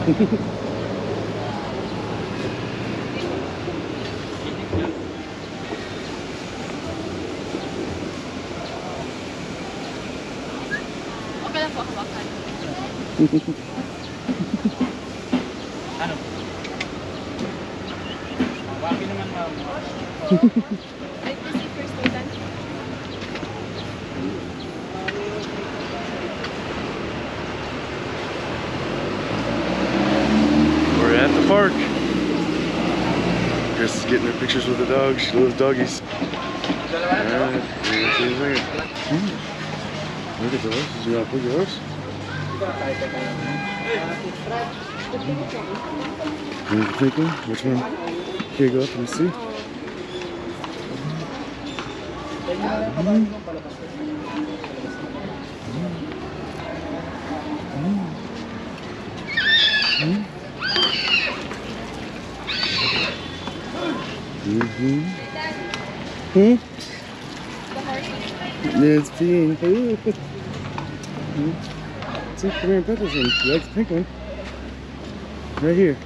Okay lang po, hawakan. Ano? Hawakin naman, ma'am. Ay, kasi first day lunch. We're at the park. Chris is getting her pictures with the dogs. She loves doggies. Alright, see you in a second. Look at the horses. You want to put your horse? You want to take one? Which one? Here, go up and see. It's peeing. See, come here and pet this one. You like the pink one? Right here.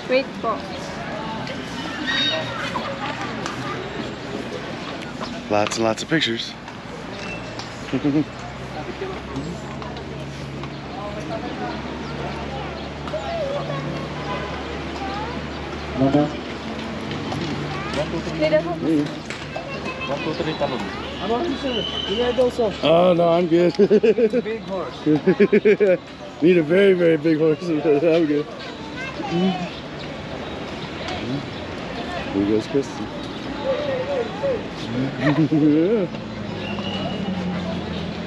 Wait po. Lots and lots of pictures. Oh no, I'm good. Big horse. Need a very, very big horse. I'm good. Here goes Kristine.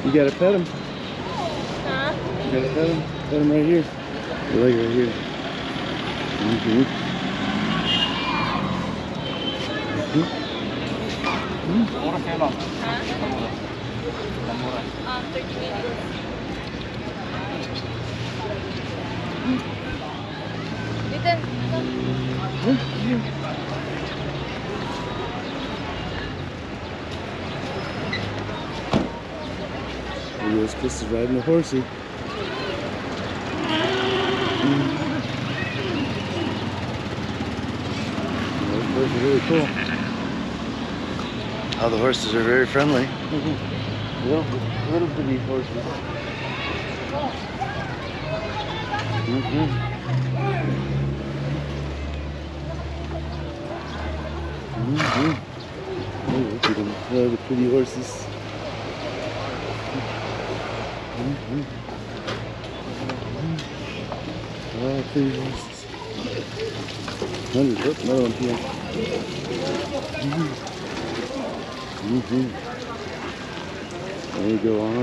You gotta pet him. Huh? You gotta pet him. Pet him right here. Your leg right here. Mura kayo lang. Huh? Mura. 30 minutes. Dito. Chris is riding a horsey. Those are really cool. All the horses are very friendly. Little bitty horses. Oh, look at them. Oh, the pretty horses. Oh, pretty horses. Another one here. There you go, on.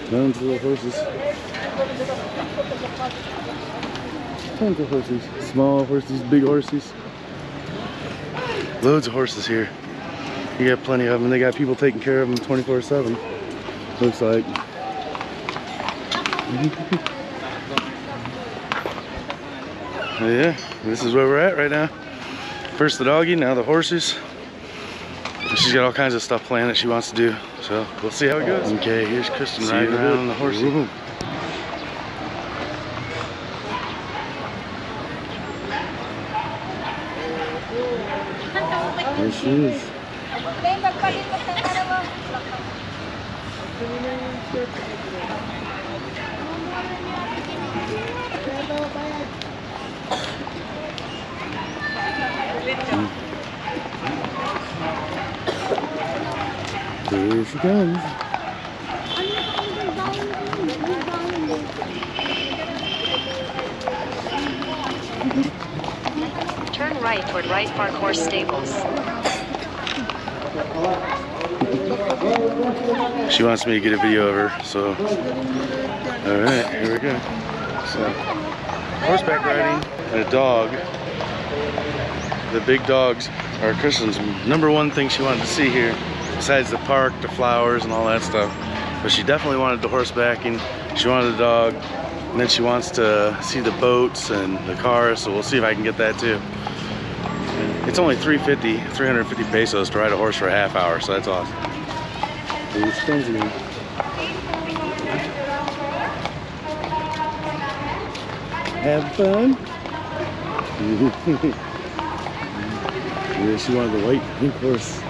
Tons of little horses. Tons of horses. Small horses, big horses. Loads of horses here. You got plenty of them. They got people taking care of them 24/7. Looks like. Yeah, this is where we're at right now. First the doggy, now the horses. And she's got all kinds of stuff planned that she wants to do. So we'll see how it goes. Okay, here's Kristine riding around on the horsey. There she is. Here she comes. Turn right toward Wright Park Horse Stables. She wants me to get a video of her, so alright, here we go. So, horseback riding and a dog. The big dogs are Kristine's #1 thing she wanted to see here, besides the park, the flowers, and all that stuff. But she definitely wanted the horsebacking. She wanted the dog. And then she wants to see the boats and the cars, so we'll see if I can get that too. It's only 350 pesos to ride a horse for a half hour, so that's awesome. Have fun. Yeah, she wanted the white pink horse.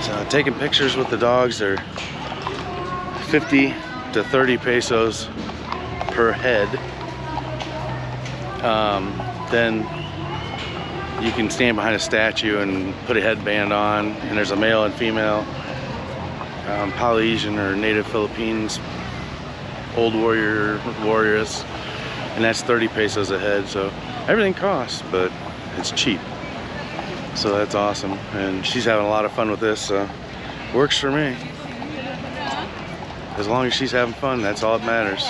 So taking pictures with the dogs are 50 to 30 pesos per head. Then you can stand behind a statue and put a headband on, and there's a male and female, Polynesian or native Philippines, old warriors, and that's 30 pesos a head. So everything costs, but it's cheap. So that's awesome, and she's having a lot of fun with this, so works for me. As long as she's having fun, that's all that matters.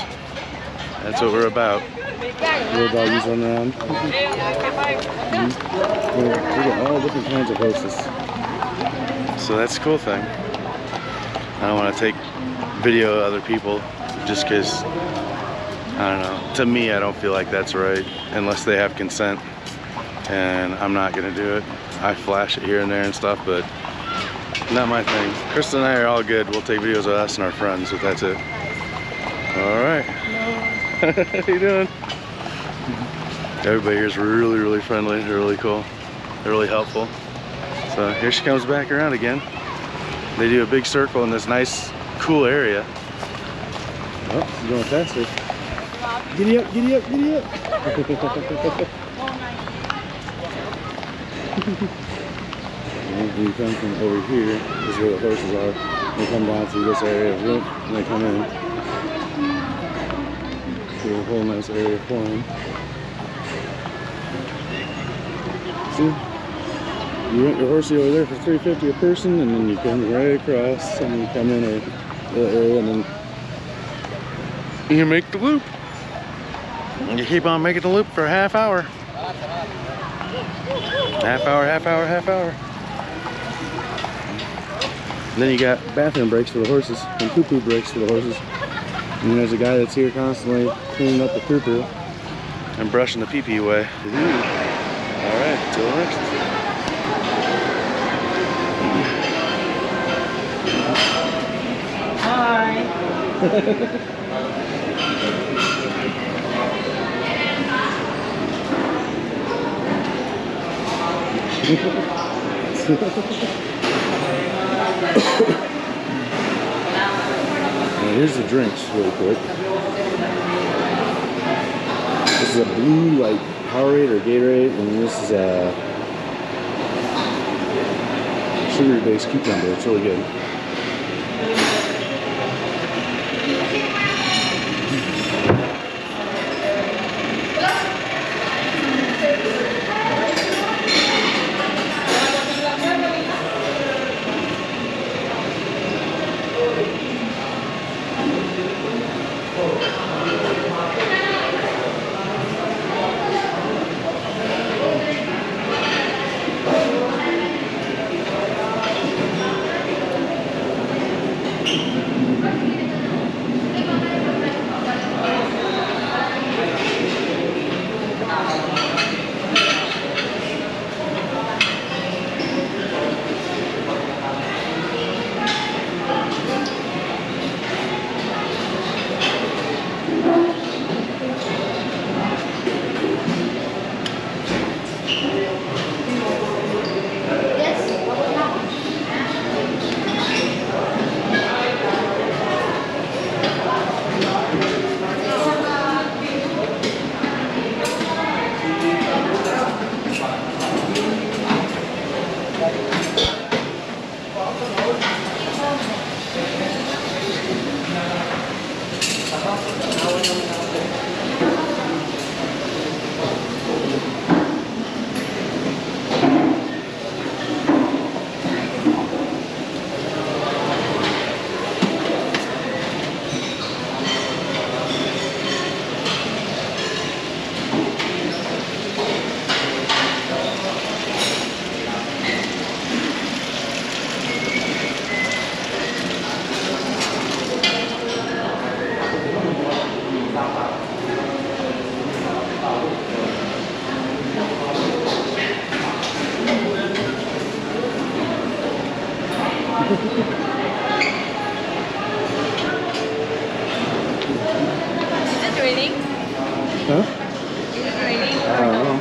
That's what we're about. Little doggies running around. We got all different kinds of horses. So that's a cool thing. I don't want to take video of other people just because, I don't know, to me I don't feel like that's right unless they have consent, and I'm not going to do it. I flash it here and there and stuff, but not my thing. Krista and I are all good. We'll take videos of us and our friends, but that's it. All right. How you doing? Everybody here is really, really friendly. They're really cool. They're really helpful. So here she comes back around again. They do a big circle in this nice, cool area. Oh, she's going faster. Giddy up, giddy up, giddy up. And you come from over here, this is where the horses are. They come down through this area, and they come in. So a whole nice area for them. See? You rent your horsey over there for $3.50 a person, and then you come right across, and you come in a little area, and then you make the loop. And you keep on making the loop for a half hour. Half hour, half hour, half hour. And then you got bathroom breaks for the horses and poo-poo breaks for the horses. And then there's a guy that's here constantly cleaning up the poo-poo and brushing the pee-pee away. All right, till next. Hi. Now here's the drinks really quick. This is a blue like Powerade or Gatorade, and this is a sugar-based cucumber. It's really good. Is it raining? Huh? Is it raining? I don't know.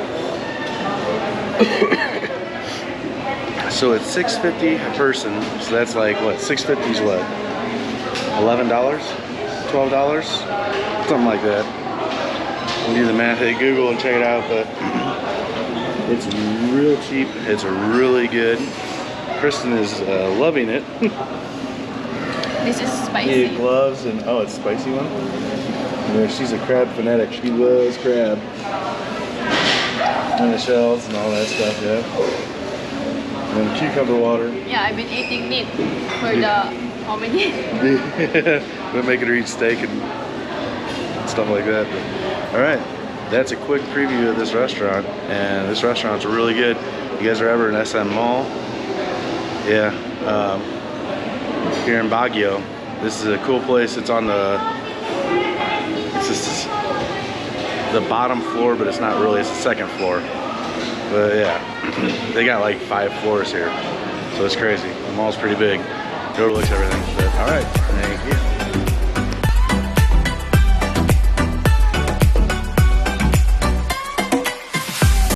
So it's $6.50 a person. So that's like what? $6.50 is what? $11? $12? Something like that. We'll do the math. Hey, Google and check it out. But it's real cheap. It's really good. Kristen is loving it. This is He spicy. gloves and oh, it's a spicy one. Yeah, she's a crab fanatic. She loves crab and the shells and all that stuff. Yeah. And cucumber water. Yeah, I've been eating meat for the how many? We're making her eat steak and stuff like that. But, all right, that's a quick preview of this restaurant, and this restaurant's really good. You guys are ever in SM Mall? Yeah. Here in Baguio. This is a cool place. It's on the the bottom floor, but it's not really. It's the second floor. But yeah, they got like 5 floors here, so it's crazy. The mall's pretty big. It overlooks everything. But all right, thank you.